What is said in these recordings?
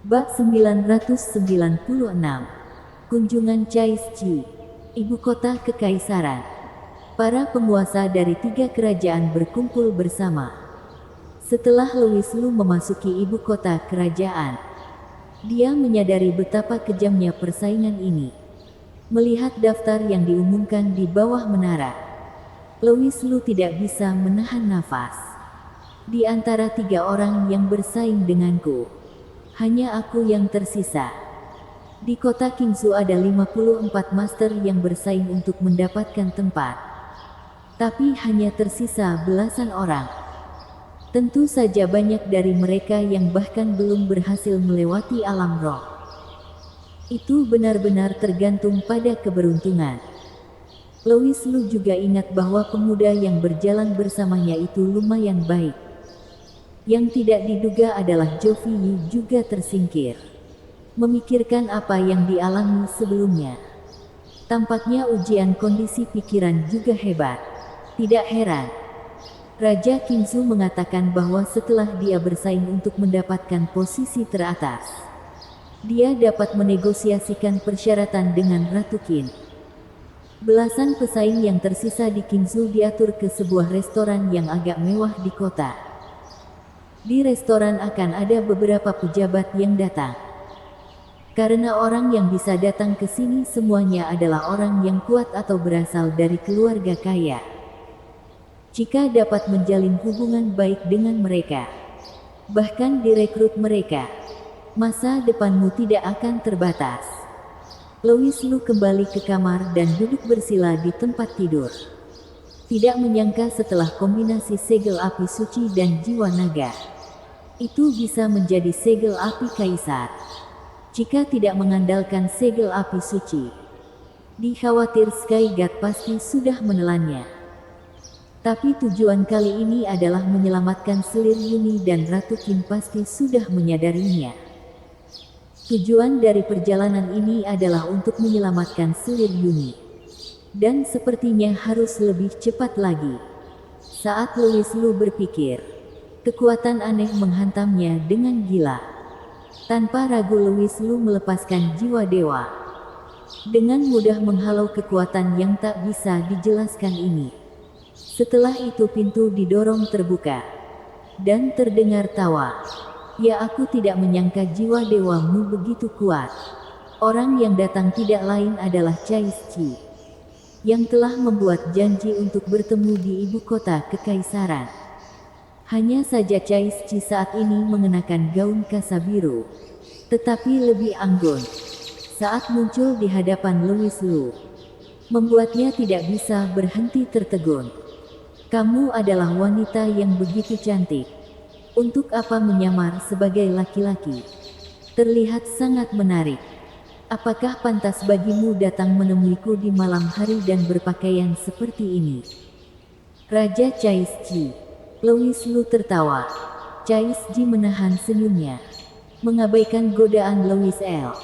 Bab 996. Kunjungan Caisci, ibu kota kekaisaran. Para penguasa dari 3 kerajaan berkumpul bersama. Setelah Louis Lu memasuki ibu kota kerajaan, dia menyadari betapa kejamnya persaingan ini. Melihat daftar yang diumumkan di bawah menara, Louis Lu tidak bisa menahan nafas. Di antara 3 orang yang bersaing denganku, hanya aku yang tersisa. Di kota Qingzhou ada 54 master yang bersaing untuk mendapatkan tempat. Tapi hanya tersisa belasan orang. Tentu saja banyak dari mereka yang bahkan belum berhasil melewati alam roh. Itu benar-benar tergantung pada keberuntungan. Louis Lu juga ingat bahwa pemuda yang berjalan bersamanya itu lumayan baik. Yang tidak diduga adalah Zhou Fiyi juga tersingkir. Memikirkan apa yang dialami sebelumnya. Tampaknya ujian kondisi pikiran juga hebat. Tidak heran, Raja Qingzhou mengatakan bahwa setelah dia bersaing untuk mendapatkan posisi teratas, dia dapat menegosiasikan persyaratan dengan Ratu Qin. Belasan pesaing yang tersisa di Qingzhou diatur ke sebuah restoran yang agak mewah di kota. Di restoran akan ada beberapa pejabat yang datang. Karena orang yang bisa datang ke sini semuanya adalah orang yang kuat atau berasal dari keluarga kaya. Jika dapat menjalin hubungan baik dengan mereka, bahkan direkrut mereka, masa depanmu tidak akan terbatas. Louis Lu kembali ke kamar dan duduk bersila di tempat tidur. Tidak menyangka setelah kombinasi segel api suci dan jiwa naga, itu bisa menjadi segel api kaisar. Jika tidak mengandalkan segel api suci, dikhawatir Sky God pasti sudah menelannya. Tapi tujuan kali ini adalah menyelamatkan selir Yuni dan Ratu Qin pasti sudah menyadarinya. Tujuan dari perjalanan ini adalah untuk menyelamatkan selir Yuni. Dan sepertinya harus lebih cepat lagi. Saat Louis Lu berpikir, kekuatan aneh menghantamnya dengan gila. Tanpa ragu Louis Lu melepaskan jiwa dewa. Dengan mudah menghalau kekuatan yang tak bisa dijelaskan ini. Setelah itu pintu didorong terbuka. Dan terdengar tawa. Ya, aku tidak menyangka jiwa dewamu begitu kuat. Orang yang datang tidak lain adalah Caisci, yang telah membuat janji untuk bertemu di ibu kota kekaisaran. Hanya saja Caisci saat ini mengenakan gaun kasa biru, tetapi lebih anggun. Saat muncul di hadapan Louis Lu, membuatnya tidak bisa berhenti tertegun. Kamu adalah wanita yang begitu cantik. Untuk apa menyamar sebagai laki-laki? Terlihat sangat menarik. Apakah pantas bagimu datang menemuiku di malam hari dan berpakaian seperti ini? Raja Caisci. Louis Lu tertawa. Caisci menahan senyumnya, mengabaikan godaan Louis L.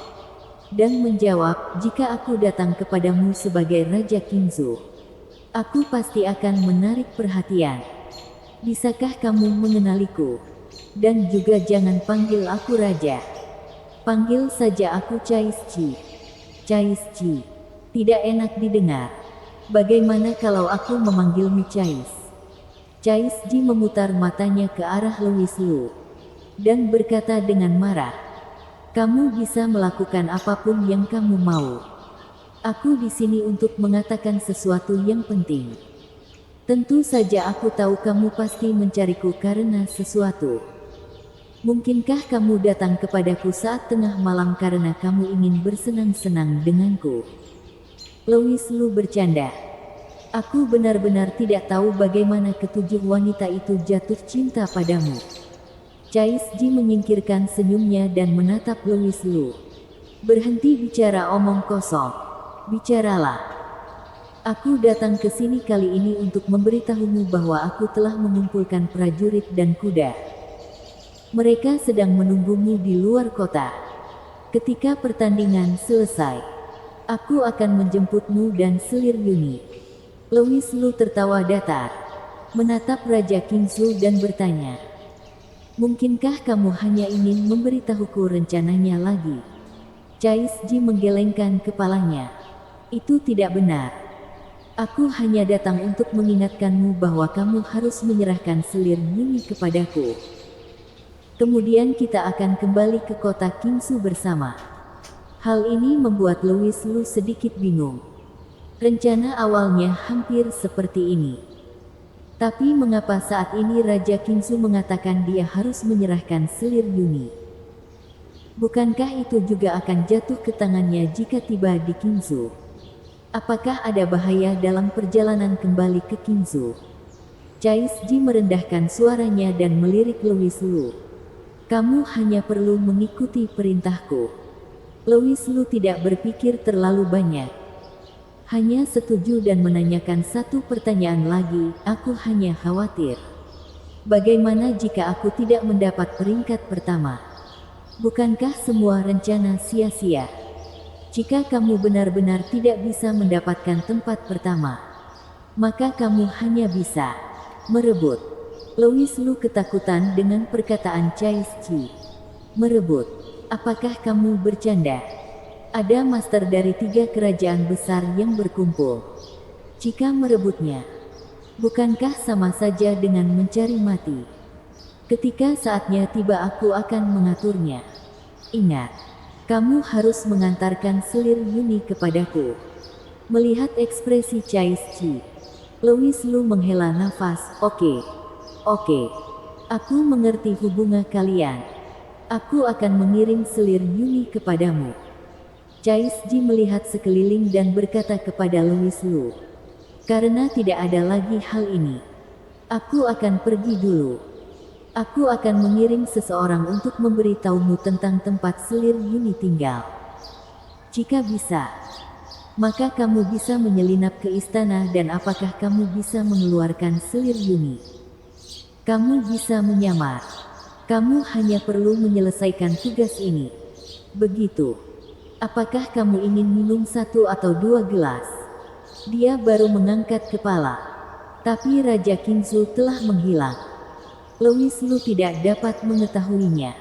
dan menjawab, jika aku datang kepadamu sebagai Raja Qingzhou, aku pasti akan menarik perhatian. Bisakah kamu mengenaliku? Dan juga jangan panggil aku Raja. Panggil saja aku Caisci. Caisci. Tidak enak didengar. Bagaimana kalau aku memanggilmu Cais? Caisci memutar matanya ke arah Louis Lu dan berkata dengan marah, kamu bisa melakukan apapun yang kamu mau. Aku di sini untuk mengatakan sesuatu yang penting. Tentu saja aku tahu kamu pasti mencariku karena sesuatu. Mungkinkah kamu datang kepadaku saat tengah malam karena kamu ingin bersenang-senang denganku? Louis Lu bercanda. Aku benar-benar tidak tahu bagaimana ketujuh wanita itu jatuh cinta padamu. Caisci menyingkirkan senyumnya dan menatap Louis Lu. Berhenti bicara omong kosong. Bicaralah. Aku datang ke sini kali ini untuk memberitahumu bahwa aku telah mengumpulkan prajurit dan kuda. Mereka sedang menunggumu di luar kota. Ketika pertandingan selesai, aku akan menjemputmu dan selir Yuni. Louis Lu tertawa datar, menatap Raja Qingzhou dan bertanya, Mungkinkah kamu hanya ingin memberitahuku rencananya lagi? Chais Ji menggelengkan kepalanya. Itu tidak benar. Aku hanya datang untuk mengingatkanmu bahwa kamu harus menyerahkan selir Yuni kepadaku. Kemudian kita akan kembali ke kota Qingsu bersama. Hal ini membuat Louis Lu sedikit bingung. Rencana awalnya hampir seperti ini. Tapi mengapa saat ini Raja Qingsu mengatakan dia harus menyerahkan selir Yuni? Bukankah itu juga akan jatuh ke tangannya jika tiba di Qingsu? Apakah ada bahaya dalam perjalanan kembali ke Qingsu? Chais Ji merendahkan suaranya dan melirik Louis Lu. Kamu hanya perlu mengikuti perintahku. Louis Lu tidak berpikir terlalu banyak. Hanya setuju dan menanyakan satu pertanyaan lagi, aku hanya khawatir. Bagaimana jika aku tidak mendapat peringkat pertama? Bukankah semua rencana sia-sia? Jika kamu benar-benar tidak bisa mendapatkan tempat pertama, maka kamu hanya bisa merebut. Louis Lu ketakutan dengan perkataan Chais Ji. Merebut? Apakah kamu bercanda? Ada master dari 3 kerajaan besar yang berkumpul. Jika merebutnya, bukankah sama saja dengan mencari mati? Ketika saatnya tiba aku akan mengaturnya. Ingat, kamu harus mengantarkan selir Yuni kepadaku. Melihat ekspresi Chais Ji, Louis Lu menghela nafas. Oke. Aku mengerti hubungan kalian. Aku akan mengirim selir Yuni kepadamu. Chais Ji melihat sekeliling dan berkata kepada Louis Lu. Karena tidak ada lagi hal ini, aku akan pergi dulu. Aku akan mengirim seseorang untuk memberitahumu tentang tempat selir Yuni tinggal. Jika bisa, maka kamu bisa menyelinap ke istana dan apakah kamu bisa mengeluarkan selir Yuni? Kamu bisa menyamar. Kamu hanya perlu menyelesaikan tugas ini. Begitu. Apakah kamu ingin minum 1 atau 2 gelas? Dia baru mengangkat kepala. Tapi Raja Qingsu telah menghilang. Louis Lu tidak dapat mengetahuinya.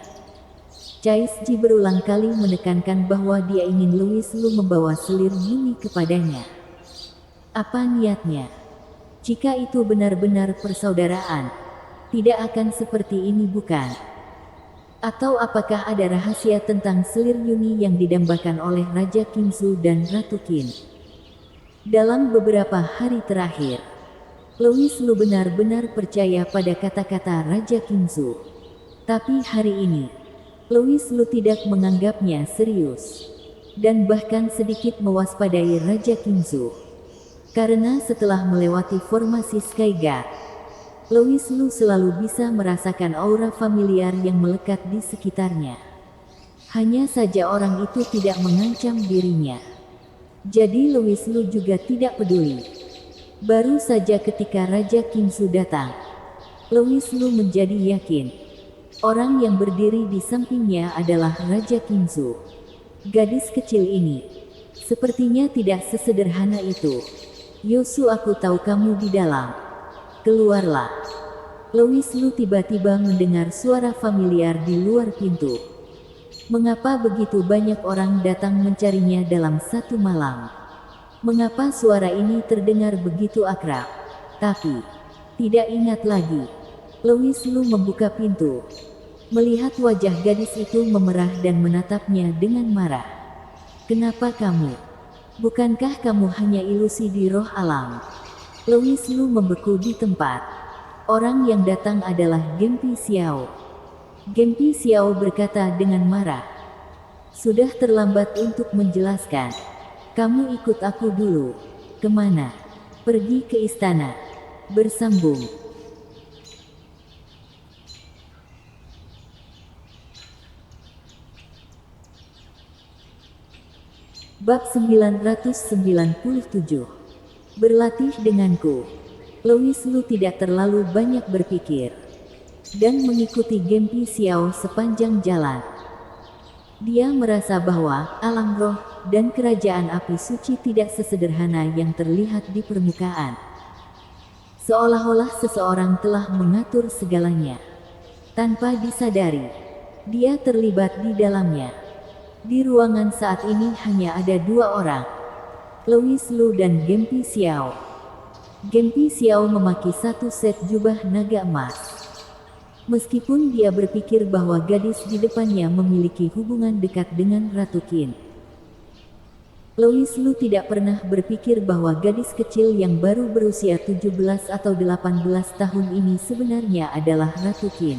Chais Ji berulang kali menekankan bahwa dia ingin Louis Lu membawa selir Yuni kepadanya. Apa niatnya? Jika itu benar-benar persaudaraan, tidak akan seperti ini bukan? Atau apakah ada rahasia tentang selir Yuni yang didambakan oleh Raja Qingsu dan Ratu Qin? Dalam beberapa hari terakhir, Louis Lu benar-benar percaya pada kata-kata Raja Qingsu. Tapi hari ini, Louis Lu tidak menganggapnya serius. Dan bahkan sedikit mewaspadai Raja Qingsu. Karena setelah melewati formasi Sky Guard, Louis Lu selalu bisa merasakan aura familiar yang melekat di sekitarnya. Hanya saja orang itu tidak mengancam dirinya. Jadi Louis Lu juga tidak peduli. Baru saja ketika Raja Qingsu datang, Louis Lu menjadi yakin. Orang yang berdiri di sampingnya adalah Raja Qingsu. Gadis kecil ini, sepertinya tidak sesederhana itu. Yosu, aku tahu kamu di dalam. Keluarlah. Louis Lu tiba-tiba mendengar suara familiar di luar pintu. Mengapa begitu banyak orang datang mencarinya dalam satu malam? Mengapa suara ini terdengar begitu akrab? Tapi, tidak ingat lagi. Louis Lu membuka pintu. Melihat wajah gadis itu memerah dan menatapnya dengan marah. Kenapa kamu? Bukankah kamu hanya ilusi di roh alam? Louis Lu membeku di tempat. Orang yang datang adalah Gempi Xiao. Gempi Xiao berkata dengan marah. Sudah terlambat untuk menjelaskan. Kamu ikut aku dulu. Kemana? Pergi ke istana. Bersambung. Bab 997. Berlatih denganku. Louis Lu tidak terlalu banyak berpikir dan mengikuti Gempi Xiao sepanjang jalan. Dia merasa bahwa alam roh dan kerajaan api suci tidak sesederhana yang terlihat di permukaan. Seolah-olah seseorang telah mengatur segalanya. Tanpa disadari, dia terlibat di dalamnya. Di ruangan saat ini hanya ada dua orang, Louis Lu dan Gempi Xiao. Gempi Xiao memakai satu set jubah naga emas. Meskipun dia berpikir bahwa gadis di depannya memiliki hubungan dekat dengan Ratu Qin, Louis Lu tidak pernah berpikir bahwa gadis kecil yang baru berusia 17 atau 18 tahun ini sebenarnya adalah Ratu Qin.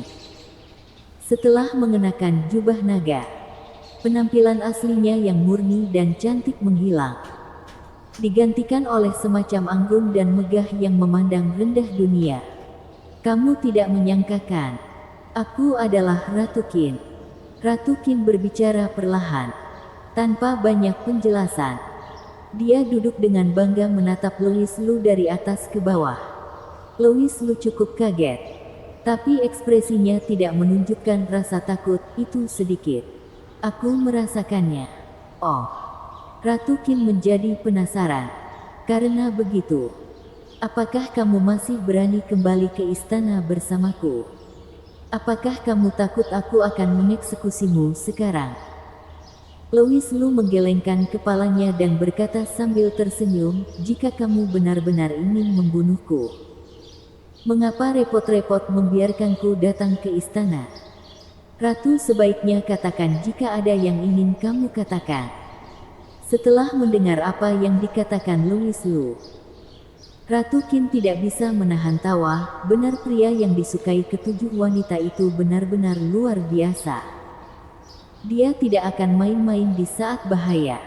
Setelah mengenakan jubah naga, penampilan aslinya yang murni dan cantik menghilang, digantikan oleh semacam anggun dan megah yang memandang rendah dunia. Kamu tidak menyangkakan, aku adalah Ratu Qin. Ratu Qin berbicara perlahan, tanpa banyak penjelasan. Dia duduk dengan bangga menatap Louis Lu dari atas ke bawah. Louis Lu cukup kaget, tapi ekspresinya tidak menunjukkan rasa takut itu sedikit. Aku merasakannya. Oh. Ratu Qin menjadi penasaran. Karena begitu, apakah kamu masih berani kembali ke istana bersamaku? Apakah kamu takut aku akan mengeksekusimu sekarang? Louis Lu menggelengkan kepalanya dan berkata sambil tersenyum, jika kamu benar-benar ingin membunuhku, mengapa repot-repot membiarkanku datang ke istana? Ratu, sebaiknya katakan jika ada yang ingin kamu katakan. Setelah mendengar apa yang dikatakan Louis Lu, Ratu Qin tidak bisa menahan tawa. Benar, pria yang disukai ketujuh wanita itu benar-benar luar biasa. Dia tidak akan main-main di saat bahaya.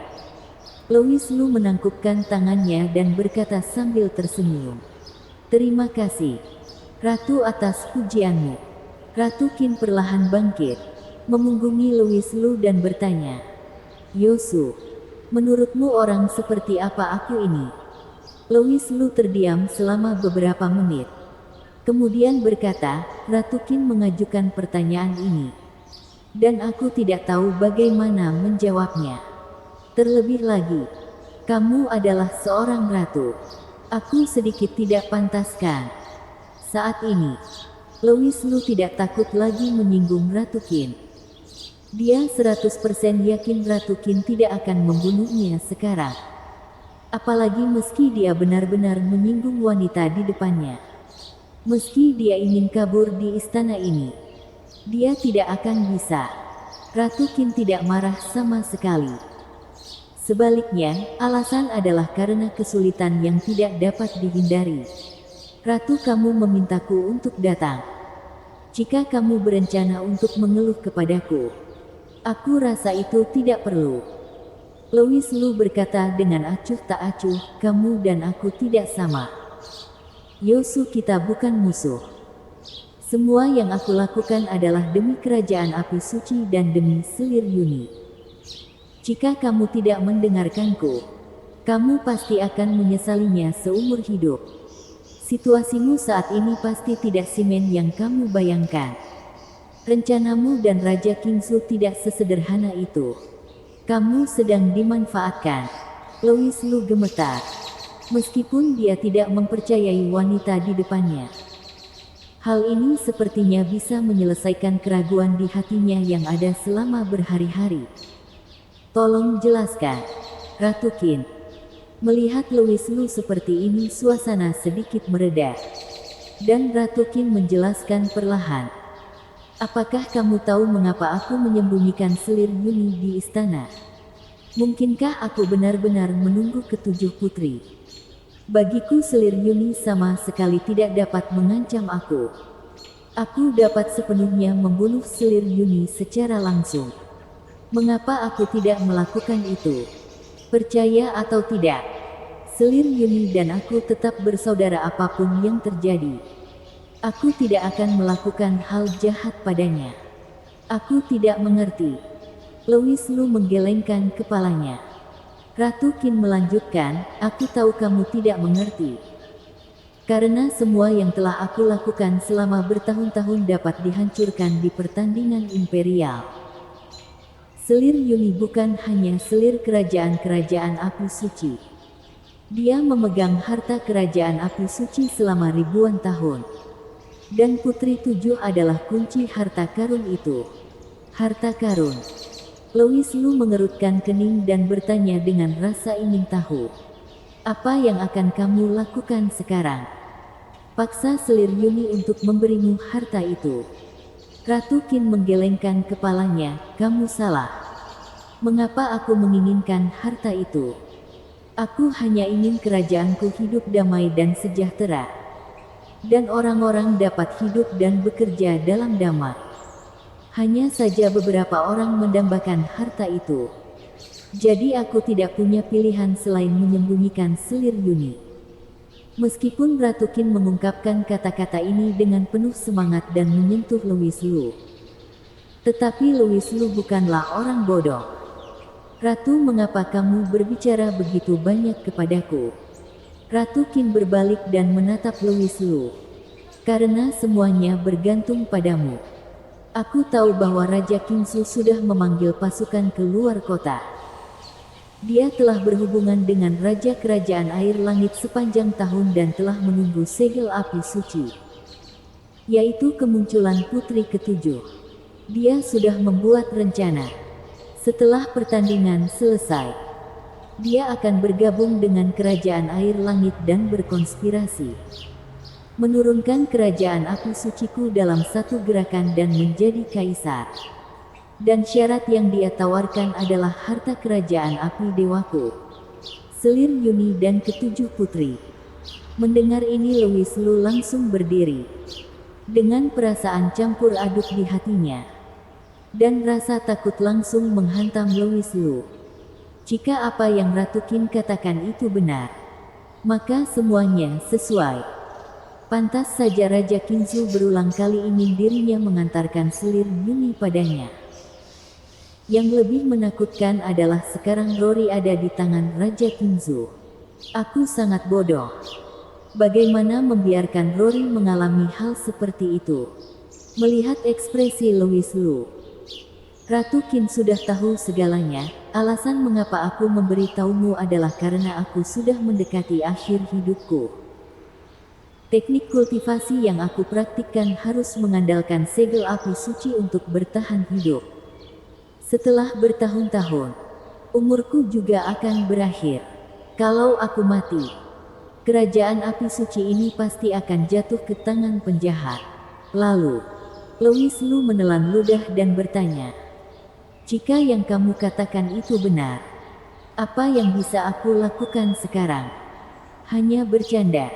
Louis Lu menangkupkan tangannya dan berkata sambil tersenyum, terima kasih, Ratu, atas pujianmu. Ratu Qin perlahan bangkit, memunggungi Louis Lu dan bertanya, Yosu, menurutmu orang seperti apa aku ini? Louis Lu terdiam selama beberapa menit. Kemudian berkata, Ratu Qin mengajukan pertanyaan ini, dan aku tidak tahu bagaimana menjawabnya. Terlebih lagi, kamu adalah seorang ratu. Aku sedikit tidak pantaskan. Saat ini, Louis Lu tidak takut lagi menyinggung Ratu Qin. Dia 100% yakin Ratu Qin tidak akan membunuhnya sekarang. Apalagi meski dia benar-benar menyinggung wanita di depannya. Meski dia ingin kabur di istana ini, dia tidak akan bisa. Ratu Qin tidak marah sama sekali. Sebaliknya, alasan adalah karena kesulitan yang tidak dapat dihindari. Ratu, kamu memintaku untuk datang. Jika kamu berencana untuk mengeluh kepadaku, aku rasa itu tidak perlu. Louis Lu berkata dengan acuh tak acuh, kamu dan aku tidak sama. Yosu, kita bukan musuh. Semua yang aku lakukan adalah demi kerajaan api suci dan demi selir Yuni. Jika kamu tidak mendengarkanku, kamu pasti akan menyesalinya seumur hidup. Situasimu saat ini pasti tidak simen yang kamu bayangkan. Rencanamu dan Raja Kingsu tidak sesederhana itu. Kamu sedang dimanfaatkan. Louis Lu gemetar, meskipun dia tidak mempercayai wanita di depannya. Hal ini sepertinya bisa menyelesaikan keraguan di hatinya yang ada selama berhari-hari. Tolong jelaskan, Ratu Qin. Melihat Louis Lu seperti ini, suasana sedikit mereda. Dan Ratu Qin menjelaskan perlahan. Apakah kamu tahu mengapa aku menyembunyikan selir Yuni di istana? Mungkinkah aku benar-benar menunggu ketujuh putri? Bagiku selir Yuni sama sekali tidak dapat mengancam aku. Aku dapat sepenuhnya membunuh selir Yuni secara langsung. Mengapa aku tidak melakukan itu? Percaya atau tidak, selir Yuni dan aku tetap bersaudara apapun yang terjadi. Aku tidak akan melakukan hal jahat padanya. Aku tidak mengerti. Louis Lu menggelengkan kepalanya. Ratu Qin melanjutkan, aku tahu kamu tidak mengerti. Karena semua yang telah aku lakukan selama bertahun-tahun dapat dihancurkan di pertandingan imperial. Selir Yuni bukan hanya selir kerajaan-kerajaan api suci. Dia memegang harta kerajaan api suci selama ribuan tahun. Dan putri 7 adalah kunci harta karun itu. Harta karun. Louis Lu mengerutkan kening dan bertanya dengan rasa ingin tahu. Apa yang akan kamu lakukan sekarang? Paksa selir Yuni untuk memberimu harta itu. Ratu Qin menggelengkan kepalanya, kamu salah. Mengapa aku menginginkan harta itu? Aku hanya ingin kerajaanku hidup damai dan sejahtera. Dan orang-orang dapat hidup dan bekerja dalam damai. Hanya saja beberapa orang mendambakan harta itu. Jadi aku tidak punya pilihan selain menyembunyikan selir Yuni. Meskipun Ratu Qin mengungkapkan kata-kata ini dengan penuh semangat dan menyentuh Louis Lu. Tetapi Louis Lu bukanlah orang bodoh. Ratu, mengapa kamu berbicara begitu banyak kepadaku? Ratu Qin berbalik dan menatap Louis Lu. Karena semuanya bergantung padamu. Aku tahu bahwa Raja Qingsu sudah memanggil pasukan ke luar kota. Dia telah berhubungan dengan Raja Kerajaan Air Langit sepanjang tahun dan telah menunggu segel api suci, yaitu kemunculan putri ketujuh. Dia sudah membuat rencana. Setelah pertandingan selesai, dia akan bergabung dengan Kerajaan Air Langit dan berkonspirasi. Menurunkan Kerajaan Api Suciku dalam satu gerakan dan menjadi kaisar. Dan syarat yang dia tawarkan adalah harta Kerajaan Api Dewaku, selir Yuni dan ketujuh putri. Mendengar ini Louis Lu langsung berdiri. Dengan perasaan campur aduk di hatinya. Dan rasa takut langsung menghantam Louis Lu. Jika apa yang Ratu Qin katakan itu benar, maka semuanya sesuai. Pantas saja Raja Qingsu berulang kali ingin dirinya mengantarkan selir Yuni padanya. Yang lebih menakutkan adalah sekarang Rory ada di tangan Raja Qingsu. Aku sangat bodoh. Bagaimana membiarkan Rory mengalami hal seperti itu? Melihat ekspresi Louis Lu, Ratu Qin sudah tahu segalanya. Alasan mengapa aku memberitahumu adalah karena aku sudah mendekati akhir hidupku. Teknik kultivasi yang aku praktikkan harus mengandalkan segel api suci untuk bertahan hidup. Setelah bertahun-tahun, umurku juga akan berakhir. Kalau aku mati, kerajaan api suci ini pasti akan jatuh ke tangan penjahat. Lalu, Louis Lu menelan ludah dan bertanya, jika yang kamu katakan itu benar, apa yang bisa aku lakukan sekarang? Hanya bercanda.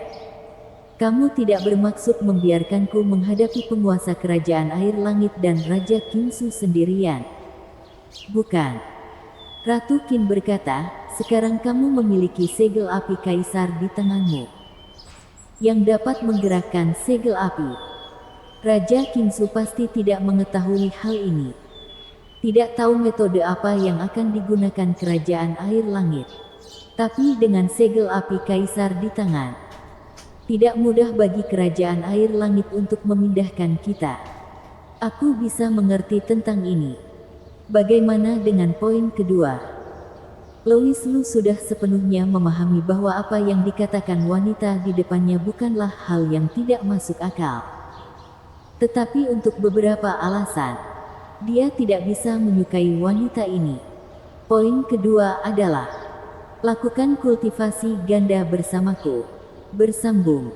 Kamu tidak bermaksud membiarkanku menghadapi penguasa Kerajaan Air Langit dan Raja Qingsu sendirian, bukan? Ratu Qin berkata, sekarang kamu memiliki segel api kaisar di tanganmu, yang dapat menggerakkan segel api. Raja Qingsu pasti tidak mengetahui hal ini. Tidak tahu metode apa yang akan digunakan Kerajaan Air Langit. Tapi dengan segel api kaisar di tangan, tidak mudah bagi Kerajaan Air Langit untuk memindahkan kita. Aku bisa mengerti tentang ini. Bagaimana dengan poin kedua? Louis Lu sudah sepenuhnya memahami bahwa apa yang dikatakan wanita di depannya bukanlah hal yang tidak masuk akal. Tetapi untuk beberapa alasan, dia tidak bisa menyukai wanita ini. Poin kedua adalah, lakukan kultivasi ganda bersamaku. Bersambung.